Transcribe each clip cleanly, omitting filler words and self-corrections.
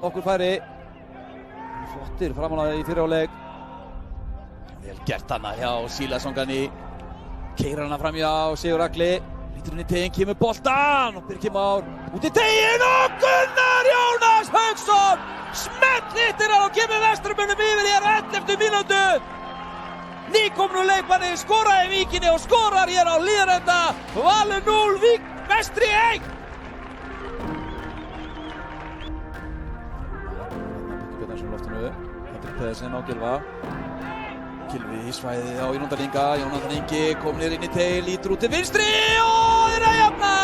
okkur færi. Flottir framan í fyrri hálfleik. Vel gert hana hjá Silason Gani. Keyrir hana fram hjá Sigur Agli. Lítur inn í teginn, kemur boltan og Birkir Már út í teginn og Gunnar Jónas Hauksson smellhittir hann og kemur Vesturbænum yfir hér á 11. mínútu. Nýkomnu leikmanni skoraði í Víkinni og skorar hér á Hlíðarenda. Valur 0, Vestri 1. Björnsson loftinu. Patrik Pedersen á Gylfa. Gylfi í svæðið á Jónatan Inga. Jónatan Ingi komnir inn í teginn, lítur út til vinstri og þeir að jafna.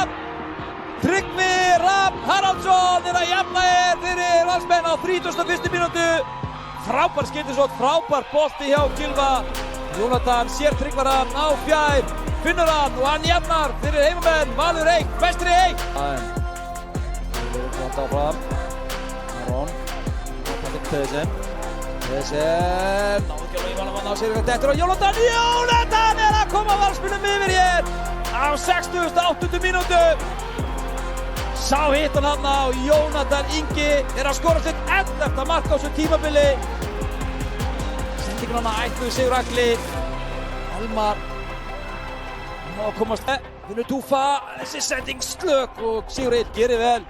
Tryggvi Rafn Haraldsson er að jafna fyrir Valsmenn á 31. mínútu. Frábær skyndisókn, frábær bolti hjá Gylfa. Jónatan sér Tryggvaran á fjær, finnur hann og hann jafnar fyrir heimamenn. Valur 1, Vestri 1. Það er gott áfram. Aron, Patrik Pedersen. Pedersen, náðu ekki alveg í Valamann á sig þetta og Jónatan er að koma Valsmönnum yfir hér á 68. mínútu. Sá hittan hann á Jónatan Ingi er að skora sitt 11. mark á þessu tímabili. Sendingin hann að ætluðu Sigur Agli. Elmar má komast finnur Túfa, þessi sending slök og Sigur Egill gerir vel.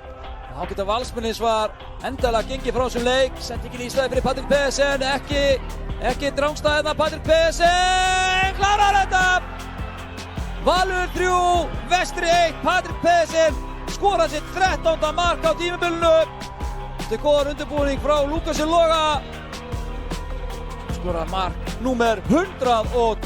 Þá geta Valsmennins var endalega gengið frá þessum leik. Sendingin í stæði fyrir Patrik Pedersen, ekki drangstæðina. Patrik Pedersen klárar þetta. Valur 3, Vestri 1. Patrik Pedersen skorar sitt 13. mark á tímabilinu. Þetta er góðan undirbúning frá Lúkasi Loga. Skorar mark númer 100 og